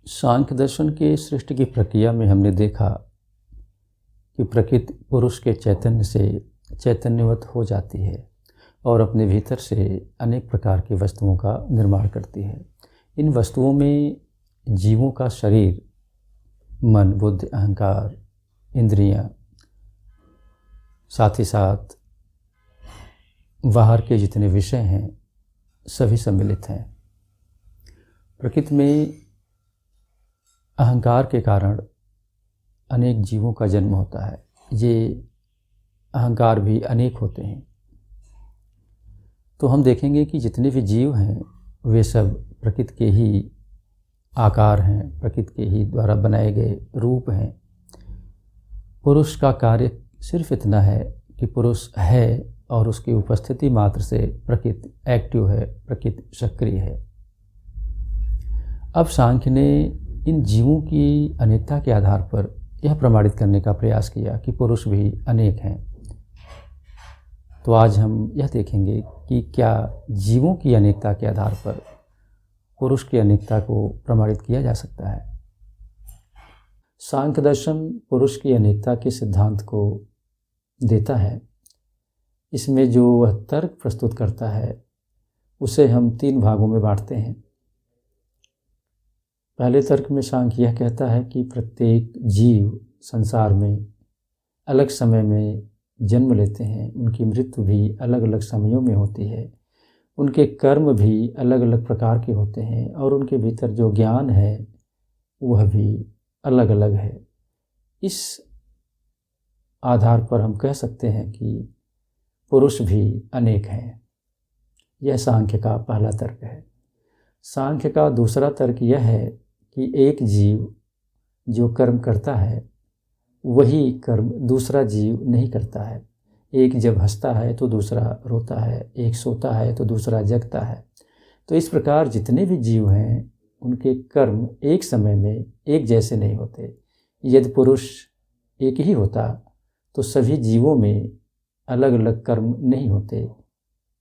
सांख्य दर्शन के सृष्टि की प्रक्रिया में हमने देखा कि प्रकृति पुरुष के चैतन्य से चैतन्यवत हो जाती है और अपने भीतर से अनेक प्रकार की वस्तुओं का निर्माण करती है। इन वस्तुओं में जीवों का शरीर, मन, बुद्धि, अहंकार, इंद्रियां, साथ ही साथ बाहर के जितने विषय हैं सभी सम्मिलित हैं। प्रकृति में अहंकार के कारण अनेक जीवों का जन्म होता है। ये अहंकार भी अनेक होते हैं। तो हम देखेंगे कि जितने भी जीव हैं वे सब प्रकृति के ही आकार हैं, प्रकृति के ही द्वारा बनाए गए रूप हैं। पुरुष का कार्य सिर्फ इतना है कि पुरुष है और उसकी उपस्थिति मात्र से प्रकृति एक्टिव है, प्रकृति सक्रिय है। अब सांख्य ने इन जीवों की अनेकता के आधार पर यह प्रमाणित करने का प्रयास किया कि पुरुष भी अनेक हैं। तो आज हम यह देखेंगे कि क्या जीवों की अनेकता के आधार पर पुरुष की अनेकता को प्रमाणित किया जा सकता है। सांख्य दर्शन पुरुष की अनेकता के सिद्धांत को देता है। इसमें जो वह तर्क प्रस्तुत करता है उसे हम 3 भागों में बांटते हैं। पहले तर्क में सांख्य यह कहता है कि प्रत्येक जीव संसार में अलग समय में जन्म लेते हैं, उनकी मृत्यु भी अलग अलग समयों में होती है, उनके कर्म भी अलग अलग प्रकार के होते हैं और उनके भीतर जो ज्ञान है वह भी अलग अलग है। इस आधार पर हम कह सकते हैं कि पुरुष भी अनेक हैं। यह सांख्य का पहला तर्क है। सांख्य का दूसरा तर्क यह है कि एक जीव जो कर्म करता है वही कर्म दूसरा जीव नहीं करता है। एक जब हंसता है तो दूसरा रोता है, एक सोता है तो दूसरा जगता है। तो इस प्रकार जितने भी जीव हैं उनके कर्म एक समय में एक जैसे नहीं होते। यदि पुरुष एक ही होता तो सभी जीवों में अलग अलग कर्म नहीं होते।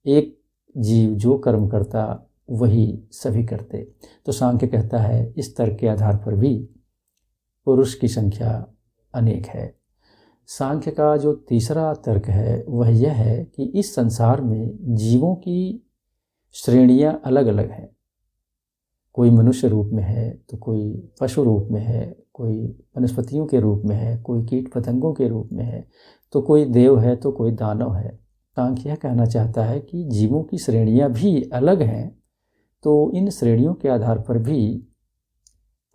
एक जीव जो कर्म करता वही सभी करते। तो सांख्य कहता है इस तर्क के आधार पर भी पुरुष की संख्या अनेक है। सांख्य का जो तीसरा तर्क है वह यह है कि इस संसार में जीवों की श्रेणियां अलग अलग हैं। कोई मनुष्य रूप में है तो कोई पशु रूप में है, कोई वनस्पतियों के रूप में है, कोई कीट पतंगों के रूप में है, तो कोई देव है तो कोई दानव है। सांख्य यह कहना चाहता है कि जीवों की श्रेणियां भी अलग हैं, तो इन श्रेणियों के आधार पर भी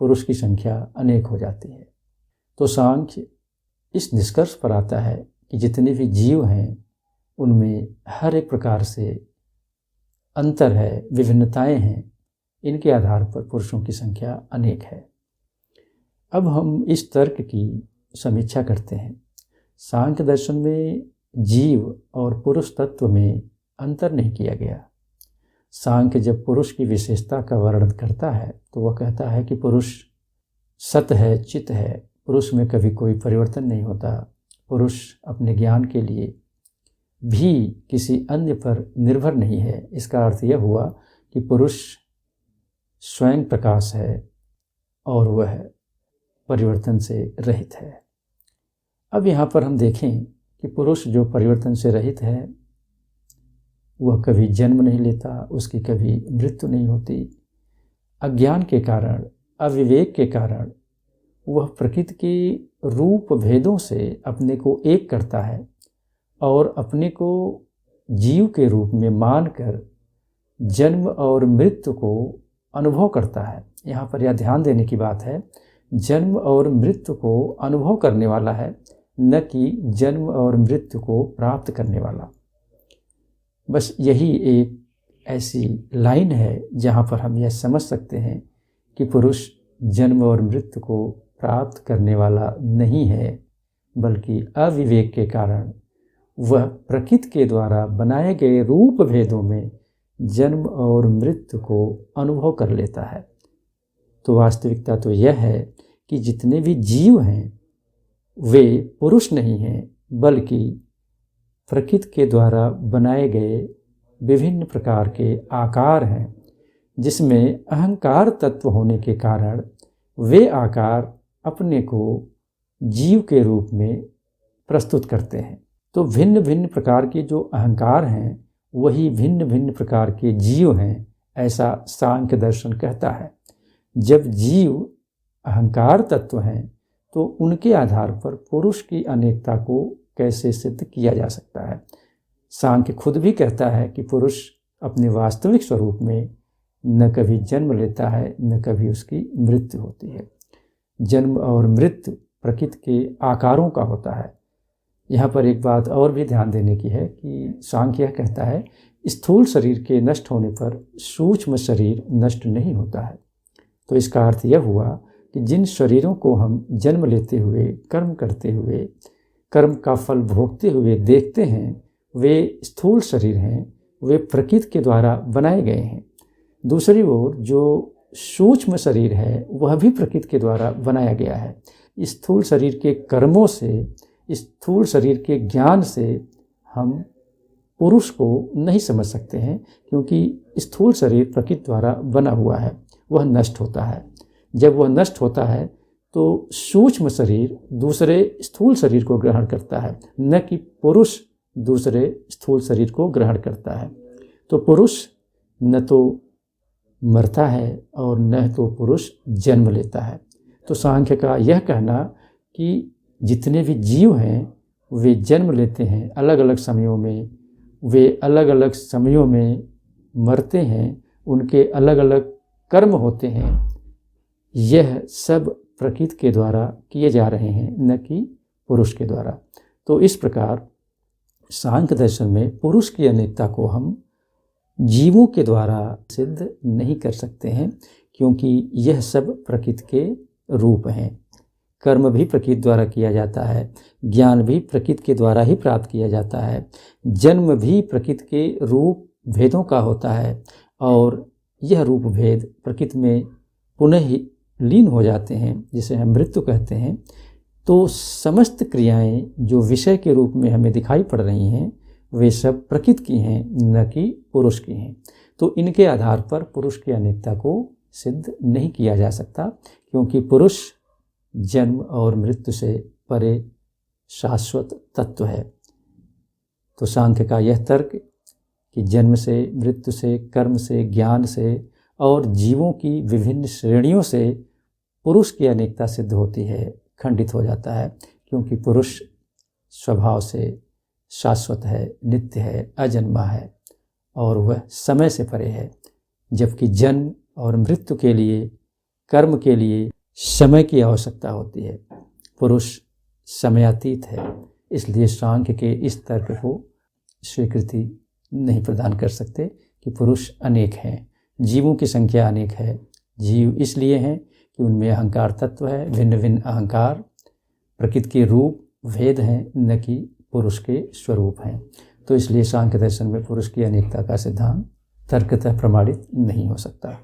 पुरुष की संख्या अनेक हो जाती है। तो सांख्य इस निष्कर्ष पर आता है कि जितने भी जीव हैं उनमें हर एक प्रकार से अंतर है, विभिन्नताएं हैं। इनके आधार पर पुरुषों की संख्या अनेक है। अब हम इस तर्क की समीक्षा करते हैं। सांख्य दर्शन में जीव और पुरुष तत्व में अंतर नहीं किया गया। सांख्य जब पुरुष की विशेषता का वर्णन करता है तो वह कहता है कि पुरुष सत है, चित है, पुरुष में कभी कोई परिवर्तन नहीं होता। पुरुष अपने ज्ञान के लिए भी किसी अन्य पर निर्भर नहीं है। इसका अर्थ यह हुआ कि पुरुष स्वयं प्रकाश है और वह परिवर्तन से रहित है। अब यहाँ पर हम देखें कि पुरुष जो परिवर्तन से रहित है वह कभी जन्म नहीं लेता, उसकी कभी मृत्यु नहीं होती। अज्ञान के कारण, अविवेक के कारण वह प्रकृति के रूप भेदों से अपने को एक करता है और अपने को जीव के रूप में मानकर जन्म और मृत्यु को अनुभव करता है। यहाँ पर यह ध्यान देने की बात है, जन्म और मृत्यु को अनुभव करने वाला है, न कि जन्म और मृत्यु को प्राप्त करने वाला। बस यही एक ऐसी लाइन है जहाँ पर हम यह समझ सकते हैं कि पुरुष जन्म और मृत्यु को प्राप्त करने वाला नहीं है, बल्कि अविवेक के कारण वह प्रकृति के द्वारा बनाए गए रूप भेदों में जन्म और मृत्यु को अनुभव कर लेता है। तो वास्तविकता तो यह है कि जितने भी जीव हैं वे पुरुष नहीं हैं, बल्कि प्रकृति के द्वारा बनाए गए विभिन्न प्रकार के आकार हैं, जिसमें अहंकार तत्व होने के कारण वे आकार अपने को जीव के रूप में प्रस्तुत करते हैं। तो भिन्न भिन्न प्रकार के जो अहंकार हैं वही भिन्न भिन्न प्रकार के जीव हैं, ऐसा सांख्य दर्शन कहता है। जब जीव अहंकार तत्व हैं तो उनके आधार पर पुरुष की अनेकता को कैसे सिद्ध किया जा सकता है। सांख्य खुद भी कहता है कि पुरुष अपने वास्तविक स्वरूप में न कभी जन्म लेता है न कभी उसकी मृत्यु होती है। जन्म और मृत्यु प्रकृति के आकारों का होता है। यहाँ पर एक बात और भी ध्यान देने की है कि सांख्य कहता है स्थूल शरीर के नष्ट होने पर सूक्ष्म शरीर नष्ट नहीं होता है। तो इसका अर्थ यह हुआ कि जिन शरीरों को हम जन्म लेते हुए, कर्म करते हुए, कर्म का फल भोगते हुए देखते हैं, वे स्थूल शरीर हैं, वे प्रकृति के द्वारा बनाए गए हैं। दूसरी ओर जो सूक्ष्म शरीर है वह भी प्रकृति के द्वारा बनाया गया है। स्थूल शरीर के कर्मों से, स्थूल शरीर के ज्ञान से हम पुरुष को नहीं समझ सकते हैं, क्योंकि स्थूल शरीर प्रकृति द्वारा बना हुआ है, वह नष्ट होता है। जब वह नष्ट होता है तो सूक्ष्म शरीर दूसरे स्थूल शरीर को ग्रहण करता है, न कि पुरुष दूसरे स्थूल शरीर को ग्रहण करता है। तो पुरुष न तो मरता है और न तो पुरुष जन्म लेता है। तो सांख्य का यह कहना कि जितने भी जीव हैं वे जन्म लेते हैं अलग अलग समयों में, वे अलग अलग समयों में मरते हैं, उनके अलग अलग कर्म होते हैं, यह सब प्रकृति के द्वारा किए जा रहे हैं, न कि पुरुष के द्वारा। तो इस प्रकार सांख्य दर्शन में पुरुष की अनेकता को हम जीवों के द्वारा सिद्ध नहीं कर सकते हैं, क्योंकि यह सब प्रकृति के रूप हैं। कर्म भी प्रकृति द्वारा किया जाता है, ज्ञान भी प्रकृति के द्वारा ही प्राप्त किया जाता है, जन्म भी प्रकृति के रूप भेदों का होता है, और यह रूप भेद प्रकृति में पुनः ही लीन हो जाते हैं, जिसे हम मृत्यु कहते हैं। तो समस्त क्रियाएं जो विषय के रूप में हमें दिखाई पड़ रही हैं वे सब प्रकृति की हैं, न कि पुरुष की हैं। तो इनके आधार पर पुरुष की अनेकता को सिद्ध नहीं किया जा सकता, क्योंकि पुरुष जन्म और मृत्यु से परे शाश्वत तत्व है। तो सांख्य का यह तर्क कि जन्म से, मृत्यु से, कर्म से, ज्ञान से और जीवों की विभिन्न श्रेणियों से पुरुष की अनेकता सिद्ध होती है, खंडित हो जाता है, क्योंकि पुरुष स्वभाव से शाश्वत है, नित्य है, अजन्मा है और वह समय से परे है। जबकि जन्म और मृत्यु के लिए, कर्म के लिए समय की आवश्यकता होती है। पुरुष समयातीत है, इसलिए सांख्य के इस तर्क को स्वीकृति नहीं प्रदान कर सकते कि पुरुष अनेक हैं, जीवों की संख्या अनेक है। जीव इसलिए हैं कि उनमें अहंकार तत्व है, भिन्न भिन्न अहंकार प्रकृति के रूप भेद हैं, न कि पुरुष के स्वरूप हैं। तो इसलिए सांख्य दर्शन में पुरुष की अनेकता का सिद्धांत तर्कतः प्रमाणित नहीं हो सकता।